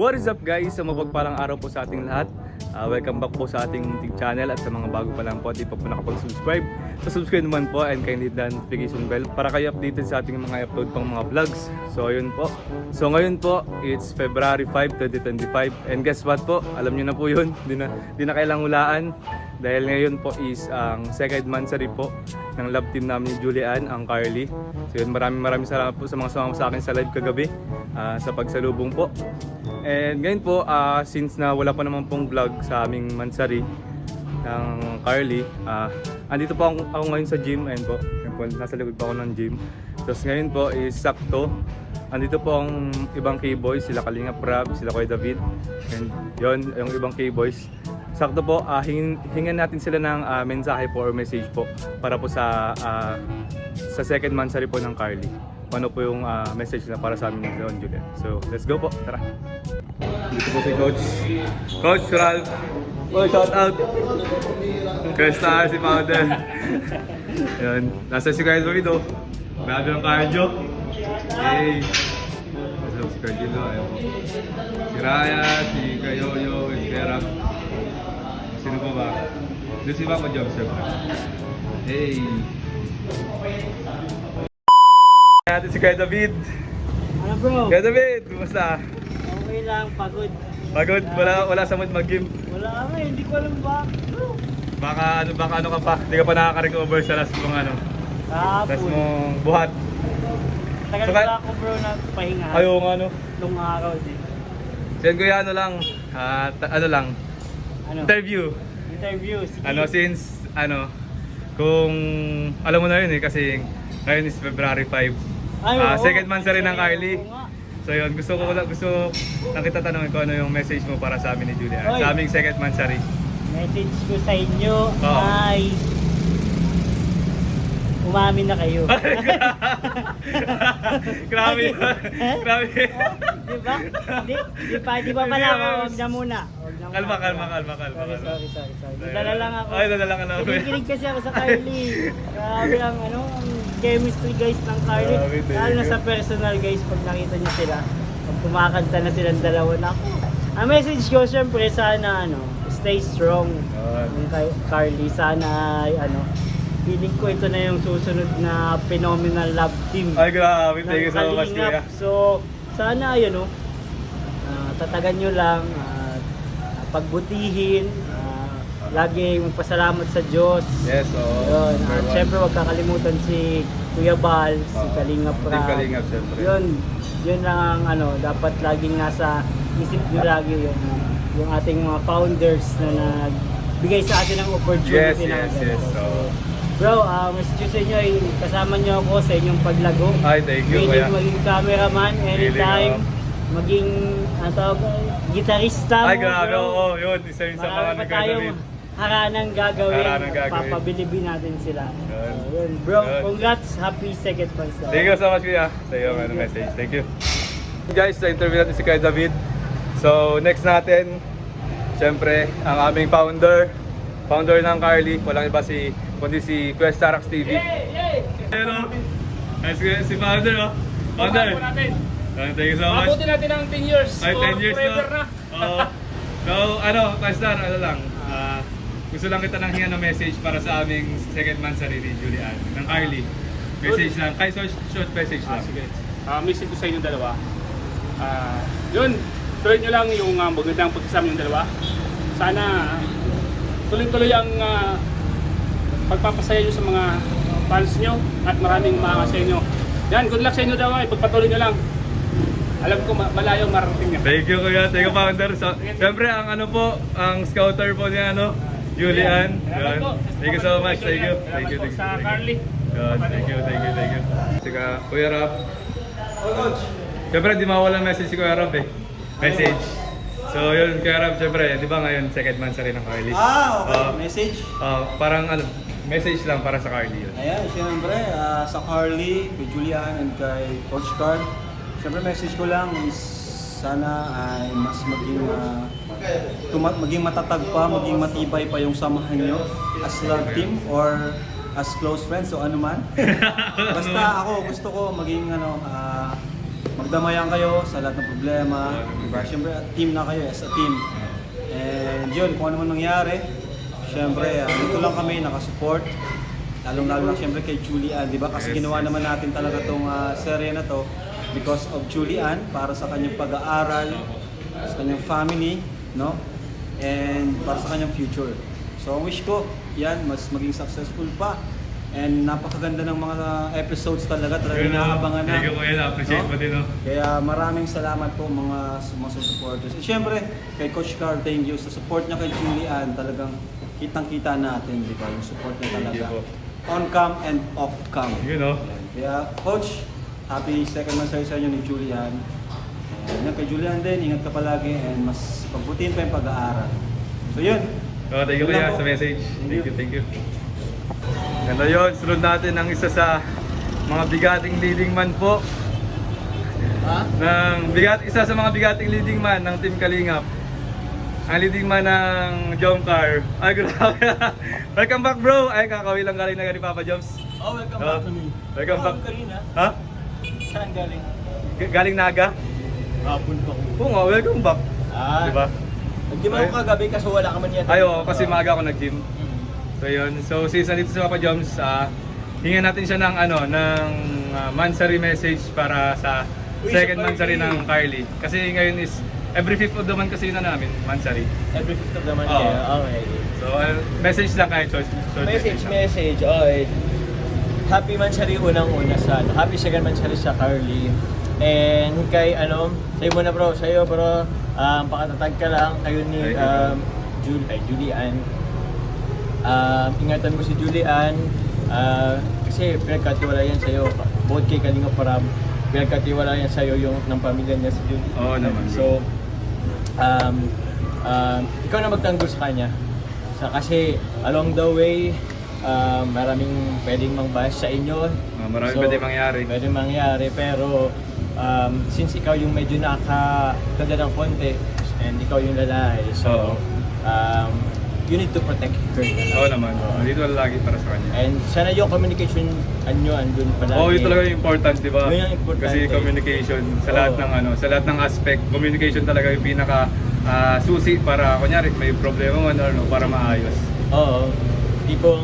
What is up guys? So mapagpalang araw po sa ating lahat. Welcome back po sa ating munting channel at sa mga bago pa lang po at di pa po nakapag-subscribe. So subscribe naman po and kindly hit the notification bell para kayo updated sa ating mga upload pang mga vlogs. So ayun po. So ngayon po, it's February 5, 2025 and guess what po? Alam nyo na po yun. Di na kailang hulaan. Dahil ngayon po is ang second monthsary po ng love team namin ni Julian, ang Carly. So yun, maraming salamat po sa mga sumama sa akin sa live kagabi sa pagsalubong po. And ngayon po, since na wala pa naman pong vlog sa aming mansari ng Carly, andito po ako ngayon sa gym. Ayun po, nasa likod po ako ng gym. Tapos ngayon po is sakto. Andito po ang ibang K-boys, sila Kalinga Prab, sila Kuya David. And yon yung ibang K-boys. Sakto po, hingan natin sila ng mensahe po or message po para po sa second mansari po ng Carly. Ano po yung message na para sa amin ng Leon Julian. So, let's go po. Tara. Dito po si Coach. Coach Ralph. Oh, shout out. Star si Powder. Yan. Nasa si Kuya David oh. Grabe ang cardio. Hey. Nasa si Kuya David. Ayaw po. Si Raya, si Kayoyo, si Kerap. Sino pa ba? Doon si Mako Job, siyempre. Hey! Natin si Kuya David. Ano bro? Kuya David, kumusta? Okay lang, pagod. Pagod? Wala sa mood mag-gym? Wala nga, hindi ko alam ba. Baka ano ka pa? Hindi ka pa nakaka-recover sa last mong ano? Last Kahapon. mong buhat? Tagal So, wala ako bro na pahinga. Ayaw nga ano? Nung araw din. Then kuya ano lang, ano lang, Ano? interview. Sige. Since kung alam mo na yun kasi ngayon is February 5. Ay, oo. Second mansari ng Carly. Oo nga. So yun, gusto lang kita tanongin kung ano yung message mo para sa amin ni Julian. Oy. Sa aming second mansari. Message ko sa inyo Oo. ay umamin na kayo. Grabe. Grabe. Di ba pala, wag na muna. Kalma. Sorry. Dala lang ako. Ay, nadala ka na ako. Kinikilig kasi ako sa Carly. Grabe ang ang chemistry guys ng Carly. Grabe, thank Lalo na you. sa personal guys, pag nakita niyo sila, pag kumakanta na silang dalawa na ako. Ang message ko syempre sana stay strong. Ang kay Carly, sana feeling ko ito na yung susunod na phenomenal love team. Ay, grabe. ng Thank you so much, Kalingap. kuya. So, sana tatagan nyo lang, pagbutihin, lagi magpasalamat sa Diyos. Yes, oo. Yun, at syempre huwag kakalimutan si Kuya Bal, si Kalinga Team Prab. Kalingap, syempre. Yun lang ang dapat laging nasa isip nyo lagi yung ating mga founders na nagbigay sa atin ng opportunity. Yes. So, Oo. bro, message sa inyo ay kasama nyo ako sa inyong paglago. Ay, thank you, Willing kuya. maging cameraman anytime, Willing, maging gitarista mo. Ay, grabe. bro. Oo, yun. Isa yun sa mga Marami pa tayong nagkagawin. haranang gagawin. Haranang gagawin. Papabilibin natin sila. Yun. Yun. Bro, Yun. congrats. Happy second month. Thank you so much, kuya. Sa iyo message. Thank you. Guys, na-interview natin si Kuya David. So, next natin, syempre, ang aming founder ng Carly. Walang iba kundi si Kuya Starax TV. Hello. Si founder, oh. Founder. Thank you so much. Mabuti natin ang 10 years. Ay, 10 years forever na. Oo. So, Kuya Star, gusto lang kita nang hingan ng message para sa aming second mansari ni Julian, ng Carly. Message lang, kahit short message lang. Sige. Message ko sa inyo dalawa. Yun, tuloy nyo lang yung magandang pagkasama yung dalawa. Sana tuloy-tuloy ang pagpapasaya nyo sa mga fans nyo at maraming mga sa inyo. Yan, good luck sa inyo daw. Pagpatuloy nyo lang. Alam ko malayo marating niya. Thank you kuya, thank you founder. So, siyempre ang ang scouter po niya Julian. Salamat po. Thank you so much. Thank you. Salamat po sa Carly. Thank you. Sika Kuya Rap. Siyempre di mawala message si Kuya Rap eh. Message. So yun Kuya Rap, siyempre, di ba ngayon second mansari ng Carly? Okay. Message? Parang message lang para sa Carly yun. Ayan, siyempre, sa Carly, kay Julian, and kay Coach Carl. Siyempre, message ko lang is sana ay mas maging matatag pa, maging matibay pa yung samahan nyo as love team or as close friends o ano man. Basta ako gusto ko maging magdamayan kayo sa lahat ng problema. Diba? Siyempre, team na kayo as a team. And yun, kung ano man nangyari, siyempre, dito lang kami nakasupport. Lalong-lalo lang siyempre kay Julian, di ba? Kasi ginawa naman natin talaga tong serye na to because of Julian, para sa kanyang pag-aaral, sa kanyang family, no? And para sa kanyang future. So, ang wish ko, yan, mas maging successful pa. And napakaganda ng mga episodes talaga inaabangan na. Thank you, Kuya. Na-appreciate mo din, no? Kaya maraming salamat po mga supporters. At syempre, kay Coach Carl, thank you sa support niya kay Julian. Talagang kitang-kita natin, di ba? Yung support niya talaga. Thank you po. On cam and off cam. You know. Kaya, Coach, happy second month sa inyo ni Julian. And kay Julian din, ingat ka palagi and mas pagbutin pa yung pag-aaral. So yun. So, thank you, Yun lang Kuya, po. sa message. Thank Thank you. Ganda yun. Sunod natin ang isa sa mga bigating leading man po. Isa sa mga bigating leading man ng Team Kalingap. Ang leading man ng Jomcar. Ay, grabe. Welcome back, bro. Ay, kakawin lang galing na ni Papa Joms. Oh, welcome Oh, back to me. welcome back. Kanina. Ha? Saan galing? Galing Naga? Hapon pa ko. Oo nga, welcome back. Diba? Nag-gym ako kagabi kasi wala ka man yata. Ay, oo, kasi maaga ako nag-gym. So yun, so since nandito si Papa Joms, hingan natin siya ng Mansari message para sa second Mansari ng Carly. Kasi ngayon is every 5th of the month kasi yun na namin, Mansari. Every 5th of the month. Oo. Yeah, okay. So message lang kahit short Message. Okay. Happy Mansari unang-una sa Happy second Mansari sa Carly. And kay sa'yo muna bro, pakatatag ka lang kayo ni Julian. Ingatan mo si Julian kasi pinagkatiwala yan sa'yo. Bukod kay Kalinga Parab, pinagkatiwala yan sa'yo yung ng pamilya niya si Julian. Oo naman. So, ikaw na magtanggol sa kanya. Kasi along the way, maraming pwedeng mangbahas sa inyo. Marami pwedeng mangyari. Pwedeng mangyari, pero since ikaw yung medyo nakakaganda ng konti, and ikaw yung lalaki, so you need to protect her. Oo naman. Dito lagi para sa kanya. And sana yung communication nyo andun palagi. Oo, yun talaga yung important, di ba? Yun ang importante. Kasi communication sa lahat Oo. ng sa lahat ng aspect, communication talaga yung pinaka susi para kunyari may problema man or para maayos. Oo. Tipong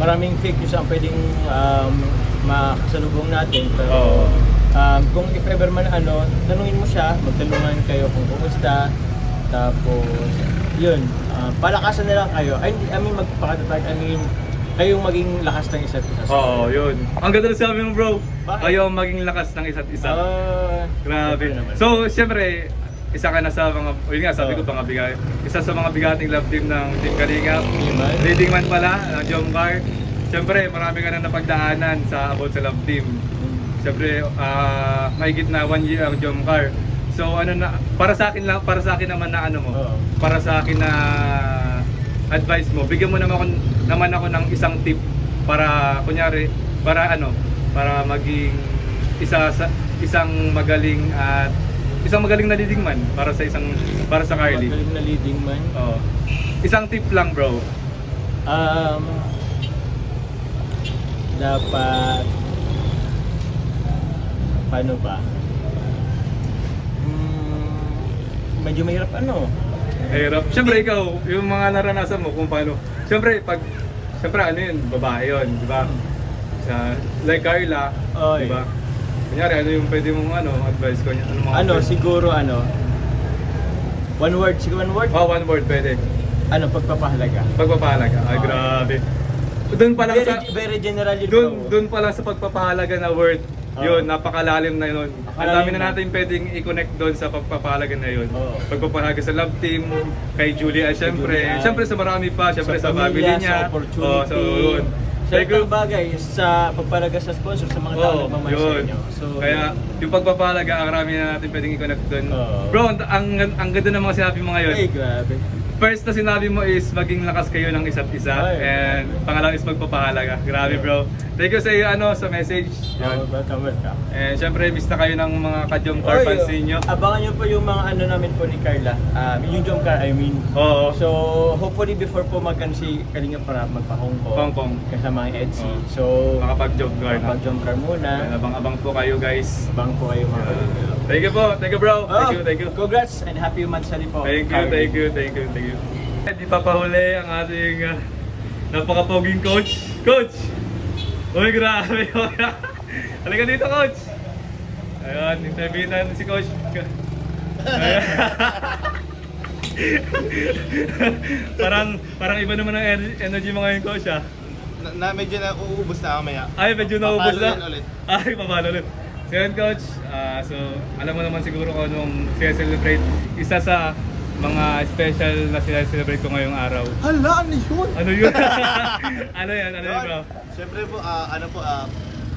maraming fake news ang pwedeng makasalubong natin. Pero Oo. kung if ever man tanungin mo siya, magtanungan kayo kung kumusta. Tapos, yun, palakasan na lang kayo. Magpakatatag, kayong maging lakas ng isa't isa. Oo, yun. Ang ganda na sabi mo, bro. Bakit? Ayaw maging lakas ng isa't isa. Grabe. naman. So, siyempre, isa ka na sa mga, yun nga, sabi ko, Oo. isa sa mga bigating love team ng Team Kalingap. Leading man pala, ng Jomcar. Siyempre, marami ka na napagdaanan about sa love team. Siyempre, mahigit na 1 year ang Jomcar. So, para sa akin naman na Oo. para sa akin na advice mo, bigyan mo naman ako ng isang tip para kunyari, para maging isang magaling na leading man para sa Carly. Magaling na leading man. Oo. Isang tip lang, bro. Dapat paano ba? Medyo mahirap Hirap. Siyempre ikaw, yung mga naranasan mo kung paano. Siyempre babae yun, di ba? Like Carla, Oy. di ba? Kunyari, ano yung pwede mong advice ko? Siguro one word. Oh, one word pwede. Pagpapahalaga. Pagpapahalaga. Ay, Okay. grabe. Doon pa lang Very general yun. doon pa lang sa pagpapahalaga na word. Yun, napakalalim na yun. Ang dami na na. natin pwedeng i-connect doon sa pagpapahalaga na yun. Oo. Pagpapahalaga sa love team, kay Julia, syempre. Julian. Syempre sa marami pa, syempre sa family pamilya, niya. sa opportunity. Oh, so yun. Sa ibang bagay, sa pagpapahalaga sa sponsor, sa mga tao na pamahal sa yun. inyo. So, Kaya yung pagpapahalaga, ang marami na natin pwedeng i-connect doon. Oo. Bro, ang ganda ng mga sinabi mo ngayon. Ay, grabe. first na sinabi mo is maging lakas kayo ng isa't isa. Ay. And pangalawa is magpapahalaga. Grabe bro. Thank you sa iyo sa message. Yun. Welcome. And syempre miss na kayo ng mga ka-Jom Car fans ninyo. Abangan nyo po yung mga ano namin po ni Carla. Yung Jom Car, I mean. Oo. So, hopefully before po si Kalinga para magpa-Hong Kong. Hong Kong. Kasama ang EDSI. Oo. So, Makapag-Jom Car na. Jom Car muna. Abang-abang po kayo guys. Abang po kayo mga Thank you po. Thank you bro. Thank you. Congrats and happy Mansari po. Thank you. Di pa pahuli ang ating napaka-poging coach. Coach! Uy, grabe. Halika dito, coach. Ayun, interview na si coach. Ayan. parang iba naman ang energy mo ngayon, coach Medyo na uubos na mamaya. Ay, medyo naubos Papalo na. yan ulit. Ay, papalo ulit. So yun, coach. So, alam mo naman siguro kung anong celebrate. Isa sa mga special na celebrate ko ngayong araw. Hala, ano yun? Ano yun? Ano yan, bro? Siyempre po,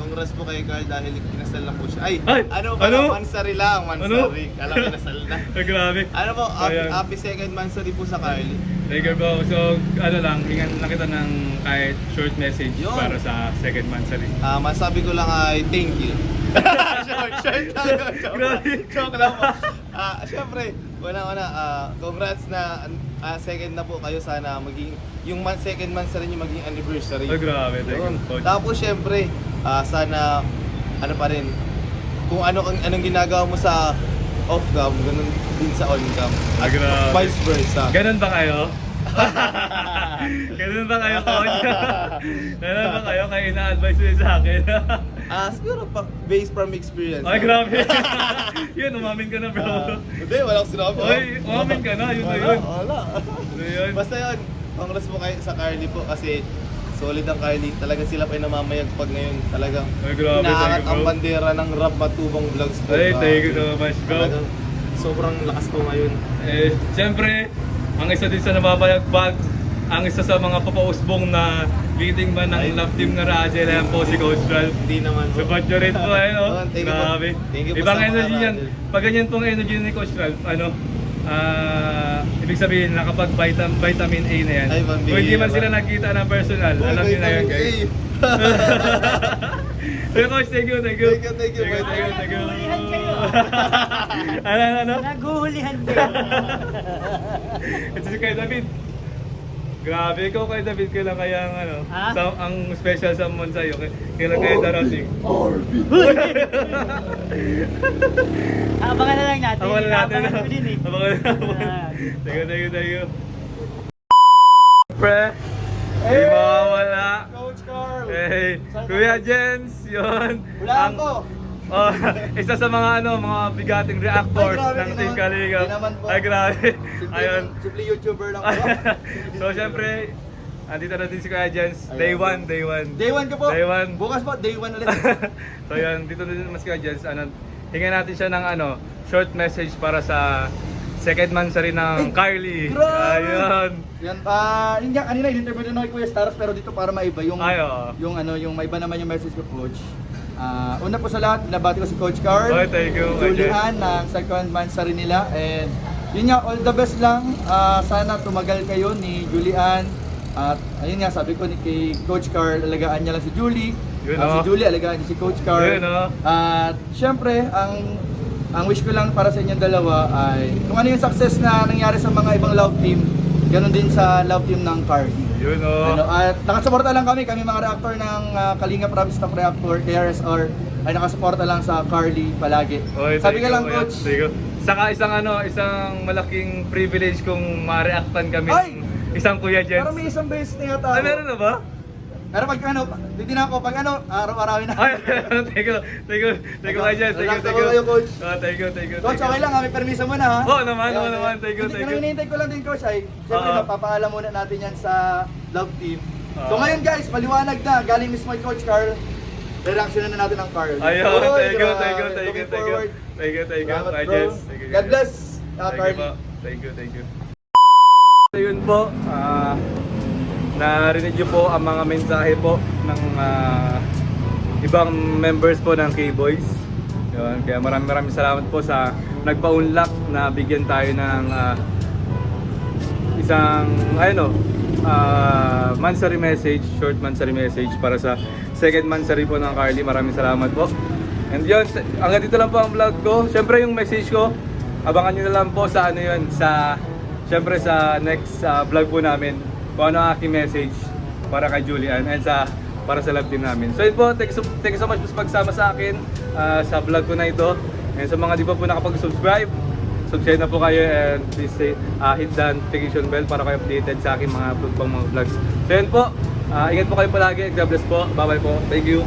congrats po kay Carl dahil kinasal na po siya. Ay, Ay, ano ano? Mansari lang, Mansari. Kala ko kinasal na. Ay, grabe. Ano po, Ayan. happy second Mansari po sa Carly. Thank you, bro. So, hingan lang kita ng kahit short message Yun. para sa second Mansari. Masabi ko lang ay thank you. short lang. Grabe. Joke lang po. Siyempre, congrats na second na po kayo. Sana maging, yung second Mansari nyo maging anniversary. Ay, grabe. Thank you, Yun. coach. Tapos syempre, sana ano pa rin, kung anong ginagawa mo sa off cam, ganun din sa on cam. Ay, grabe. Vice versa. Ganun ba kayo? Ganun ba kayo, coach? Ganun ba kayo? Kaya ina-advise mo yun sa akin. Siguro based from experience. Ay, grabe. Yun, umamin ka na, bro. Hindi, walang sinabi. Oy, umamin ka na. Yun na yun. Wala. Ano yun? Basta yun, congrats po kayo sa Carly po kasi solid ang Carly. Talaga sila pa yung namamayagpag ngayon. Talagang Ay, grabe. inaangat Thank you, ang bro. bandera ng Rap Matubang Vlogs po. Ay, thank you so much, bro. Talagang sobrang lakas po ngayon. Siyempre, ang isa din sa nababayagpag, ang isa sa mga papausbong na leading man ng love team na Rajel, ayan po si Coach Ralph. Hindi naman po. Support nyo rin po, no? Thank you po. Grabe. Thank you po Ibang sa mga energy yan. Rajel. Pag ganyan pong energy ni Coach Ralph, ibig sabihin, nakapag-vitamin A na yan. Ay, pambihira. Kung hindi man sila nakita ng personal, alam nyo na yan, guys. Hey, Coach, thank you. Thank you. Thank you. Naguhulihan kayo. Ano? Naguhulihan kayo. Ito si Kuya David. Grabe, ikaw Kuya David, kailan kaya ang Ha? ang special summon sa'yo? Kailan kaya darating? Abangan na lang natin. Abangan na natin. Abangan ko din eh. Abangan na natin. Ah. Thank you. Pre, di mawawala. Coach Carl! Hey, Kuya Jens, yun. Wala Ang- ako. Oh, isa sa mga mga bigating reactors Ay, grabe, ng di Team naman. Kaligap. Di naman po. Ay, grabe. Ayun. Simple YouTuber lang po. So, syempre, andito na din si Kuya Jens. Day 1. Day 1 ka po. Day 1. Bukas po, day 1 ulit. So, yan. Dito na din mas Kuya Jens. Hingan natin siya ng short message para sa second Mansari ng Carly. grabe! Ayun. Yan, yun nga, kanina in-interview na ako kay Kuya Stars pero dito para maiba yung Ay, oo. yung maiba naman yung message ko, Coach. Una po sa lahat, binabati ko si Coach Carl. Okay, thank you, Kuya Julian ng second Mansari nila and yun nga, all the best lang. Sana tumagal kayo ni Julian. At ayun nga, sabi ko kay Coach Carl, alagaan niya lang si Julie. Yun, Si oh. Julie, alagaan niya si Coach Carl. Yun, oh. At syempre, ang wish ko lang para sa inyong dalawa ay kung ano yung success na nangyari sa mga ibang love team, ganun din sa love team ng Carly. Yun, oh. At nakasuporta lang kami mga reactor ng Kalinga Province Staff Reactor, KRSR, ay nakasuporta lang sa Carly palagi. Okay, Sabi thank ka you, lang, Kuya. Coach. Thank you. Saka isang malaking privilege kung ma-reactan kami Ay! ng isang Kuya Jens. Parang may isang beses na yata. Ay, meron na ba? Pero pag titignan ako, pag araw-arawin na. Ay, thank you, Kuya Jens. Relax ako kayo, Coach. Thank you. Coach, okay lang may permiso mo na ha. Oo naman, thank you. Ang hinihintay ko lang din, Coach, ay siyempre Oo. mapapaalam muna natin yan sa love team. So Oo. ngayon guys, paliwanag na, galing mismo kay Coach Carl. Reactionan na natin ang Carl. Ayun, Oy, thank you. grabe. Looking forward. Thank you, Salamat, Kuya bro. Jens. Thank you, God bless, Thank you Carl. po. Thank you. Ayun po, narinig niyo po ang mga mensahe po ng ibang members po ng K-Boys. Yun, kaya maraming salamat po sa nagpa-unlock na bigyan tayo ng isang mansary message, short mansary message para sa second mansary po ng Carly. Maraming salamat po. And yun, hanggang dito lang po ang vlog ko. Siyempre yung message ko, abangan nyo na lang po sa siyempre sa next vlog po namin kung ano ang aking message para kay Julian and para sa love team namin. So yun po, thank you so much po sa pagsama sa akin sa vlog ko na ito. And sa mga di pa po nakapag-subscribe, subscribe na po kayo and please hit the notification bell para kayo updated sa aking mga upload pang mga vlogs. So yun po, ingat po kayo palagi. God bless po. Bye bye po. Thank you.